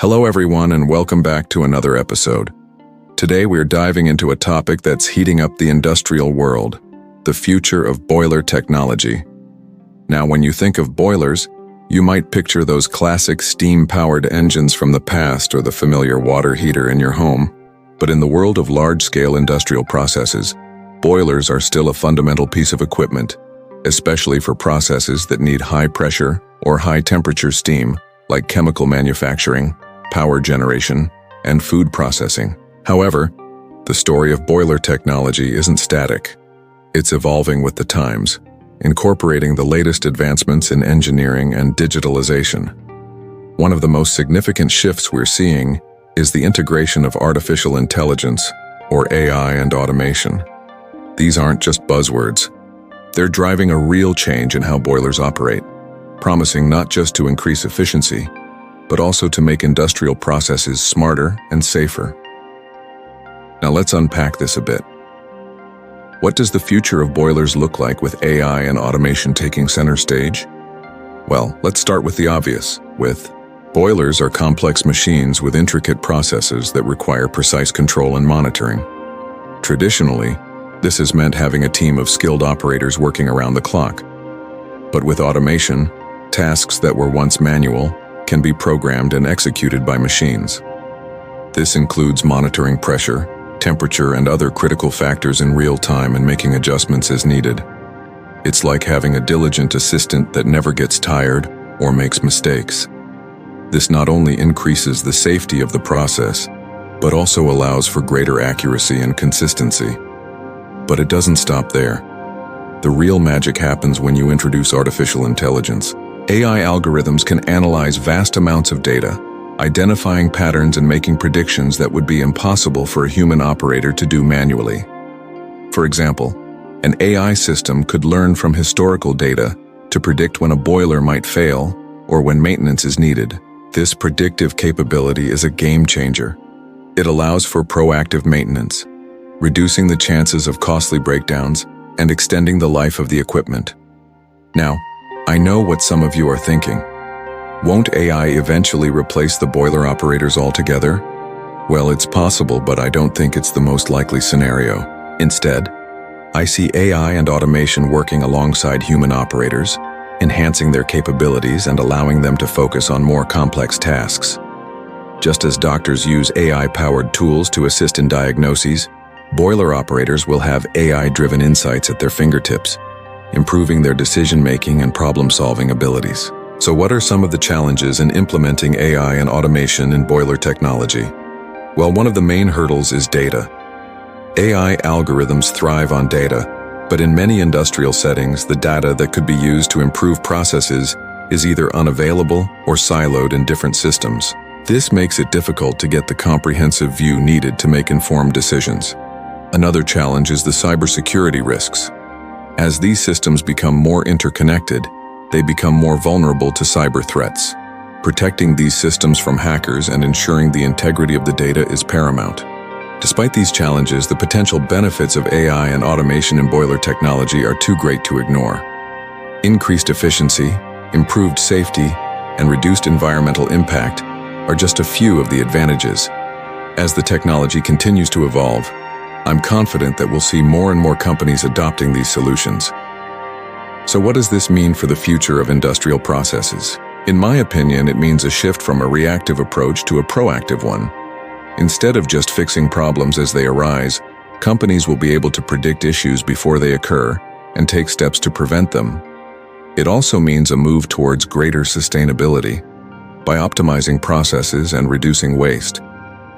Hello everyone and welcome back to another episode. Today we're diving into a topic that's heating up the industrial world, the future of boiler technology. Now when you think of boilers, you might picture those classic steam-powered engines from the past or the familiar water heater in your home. But in the world of large-scale industrial processes, boilers are still a fundamental piece of equipment, especially for processes that need high pressure or high temperature steam, like chemical manufacturing, power generation, and food processing. However, the story of boiler technology isn't static. It's evolving with the times, incorporating the latest advancements in engineering and digitalization. One of the most significant shifts we're seeing is the integration of artificial intelligence, or AI, and automation. These aren't just buzzwords. They're driving a real change in how boilers operate, promising not just to increase efficiency, but also to make industrial processes smarter and safer. Now let's unpack this a bit. What does the future of boilers look like with AI and automation taking center stage? Well, let's start with the obvious, boilers are complex machines with intricate processes that require precise control and monitoring. Traditionally, this has meant having a team of skilled operators working around the clock. But with automation, tasks that were once manual can be programmed and executed by machines. This includes monitoring pressure, temperature, and other critical factors in real time and making adjustments as needed. It's like having a diligent assistant that never gets tired or makes mistakes. This not only increases the safety of the process, but also allows for greater accuracy and consistency. But it doesn't stop there. The real magic happens when you introduce artificial intelligence. AI algorithms can analyze vast amounts of data, identifying patterns and making predictions that would be impossible for a human operator to do manually. For example, an AI system could learn from historical data to predict when a boiler might fail or when maintenance is needed. This predictive capability is a game changer. It allows for proactive maintenance, reducing the chances of costly breakdowns and extending the life of the equipment. Now, I know what some of you are thinking. Won't AI eventually replace the boiler operators altogether? Well, it's possible, but I don't think it's the most likely scenario. Instead, I see AI and automation working alongside human operators, enhancing their capabilities and allowing them to focus on more complex tasks. Just as doctors use AI-powered tools to assist in diagnoses, boiler operators will have AI-driven insights at their fingertips, improving their decision-making and problem-solving abilities. So what are some of the challenges in implementing AI and automation in boiler technology? Well, one of the main hurdles is data. AI algorithms thrive on data, but in many industrial settings, the data that could be used to improve processes is either unavailable or siloed in different systems. This makes it difficult to get the comprehensive view needed to make informed decisions. Another challenge is the cybersecurity risks. As these systems become more interconnected, they become more vulnerable to cyber threats. Protecting these systems from hackers and ensuring the integrity of the data is paramount. Despite these challenges, the potential benefits of AI and automation in boiler technology are too great to ignore. Increased efficiency, improved safety, and reduced environmental impact are just a few of the advantages. As the technology continues to evolve, I'm confident that we'll see more and more companies adopting these solutions. So what does this mean for the future of industrial processes? In my opinion, it means a shift from a reactive approach to a proactive one. Instead of just fixing problems as they arise, companies will be able to predict issues before they occur and take steps to prevent them. It also means a move towards greater sustainability. By optimizing processes and reducing waste,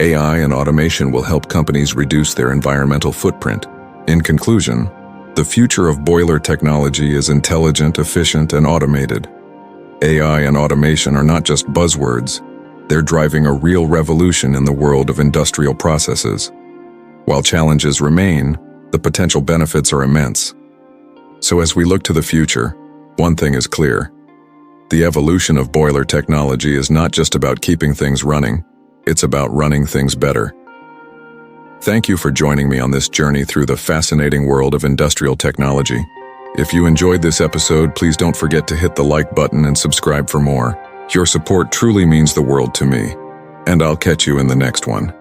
AI and automation will help companies reduce their environmental footprint. In conclusion, the future of boiler technology is intelligent, efficient, and automated. AI and automation are not just buzzwords. They're driving a real revolution in the world of industrial processes. While challenges remain, the potential benefits are immense. So as we look to the future, one thing is clear. The evolution of boiler technology is not just about keeping things running. It's about running things better. Thank you for joining me on this journey through the fascinating world of industrial technology. If you enjoyed this episode, please don't forget to hit the like button and subscribe for more. Your support truly means the world to me. and I'll catch you in the next one.